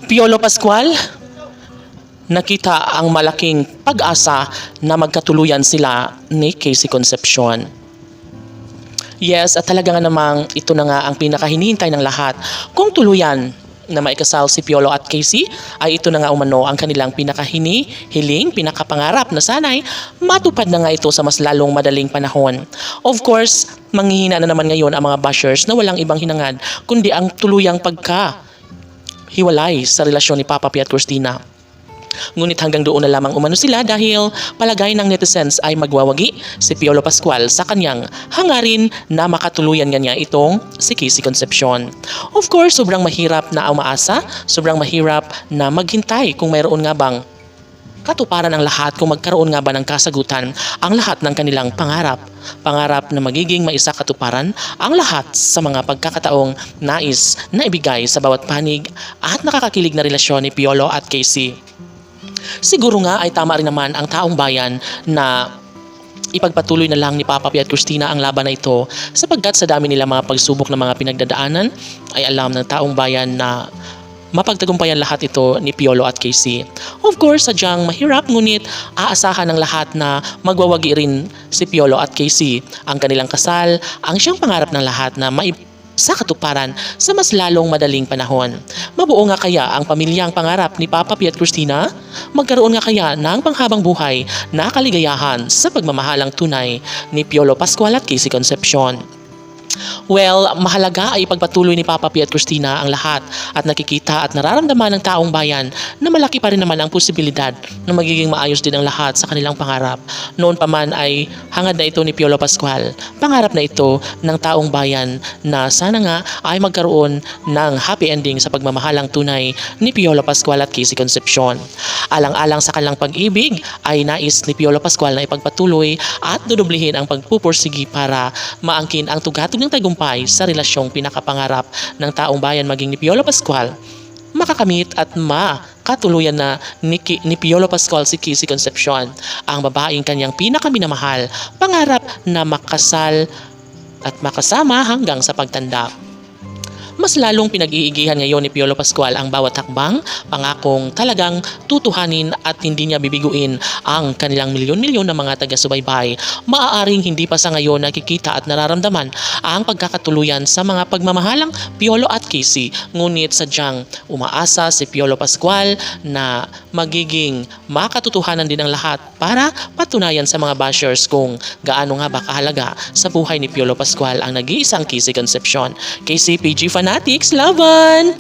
Piolo Pascual, nakita ang malaking pag-asa na magkatuluyan sila ni Casey Concepcion. Yes, at talaga nga namang ito na nga ang pinakahinihintay ng lahat. Kung tuluyan na maikasal si Piolo at Casey, ay ito na nga umano ang kanilang pinakahiling, pinakapangarap na sana'y matupad na nga ito sa mas lalong madaling panahon. Of course, manghihina na naman ngayon ang mga bashers na walang ibang hinangad kundi ang tuluyang pagka-hiwalay sa relasyon ni Papa P at Christina. Ngunit hanggang doon na lamang umano sila dahil palagay ng netizens ay magwawagi si Piolo Pascual sa kanyang hangarin na makatuluyan niya itong si Casey Concepcion. Of course, sobrang mahirap na umaasa, sobrang mahirap na maghintay kung mayroon nga bang katuparan ang lahat, kung magkaroon nga ba ng kasagutan ang lahat ng kanilang pangarap. Pangarap na magiging maisa katuparan ang lahat sa mga pagkakataong nais na ibigay sa bawat panig at nakakakilig na relasyon ni Piolo at Casey. Siguro nga ay tama rin naman ang taong bayan na ipagpatuloy na lang ni Papa P at Christina ang laban na ito sapagkat sa dami nila mga pagsubok na mga pinagdadaanan ay alam ng taong bayan na mapagtagumpayan lahat ito ni Piolo at Casey. Of course, sadyang mahirap ngunit aasahan ng lahat na magwawagi rin si Piolo at Casey. Ang kanilang kasal, ang siyang pangarap ng lahat na sa katuparan sa mas lalong madaling panahon. Mabuo nga kaya ang pamilyang pangarap ni Papa P at Christina? Magkaroon nga kaya ng panghabang buhay na kaligayahan sa pagmamahalang tunay ni Piolo Pascual at Casey Concepcion? Well, mahalaga ay ipagpatuloy ni Papa P at Christina ang lahat at nakikita at nararamdaman ng taong bayan na malaki pa rin naman ang posibilidad na magiging maayos din ang lahat sa kanilang pangarap. Noon pa man ay hangad na ito ni Piolo Pascual. Pangarap na ito ng taong bayan na sana nga ay magkaroon ng happy ending sa pagmamahalang tunay ni Piolo Pascual at Casey Concepcion. Alang-alang sa kanilang pag-ibig ay nais ni Piolo Pascual na ipagpatuloy at dudublihin ang pagpupursigi para maangkin ang tugatog ng tagumpay sa relasyong pinakapangarap ng taong bayan maging ni Piolo Pascual, makakamit at makatuluyan na ni Piolo Pascual si Casey Concepcion, ang babaeng kanyang pinakaminamahal, pangarap na makasal at makasama hanggang sa pagtanda. Mas lalong pinag-iigihan ngayon ni Piolo Pascual ang bawat hakbang, pangakong talagang tutuhanin at hindi niya bibiguin ang kanilang milyon-milyon na mga taga-subaybay. Maaaring hindi pa sa ngayon nakikita at nararamdaman ang pagkakatuluyan sa mga pagmamahalang Piolo at Casey. Ngunit sadyang umaasa si Piolo Pascual na magiging makatutuhanan din ang lahat para patunayan sa mga bashers kung gaano nga ba kahalaga sa buhay ni Piolo Pascual ang nag-iisang Casey Concepcion. Casey PG Fanatics, laban!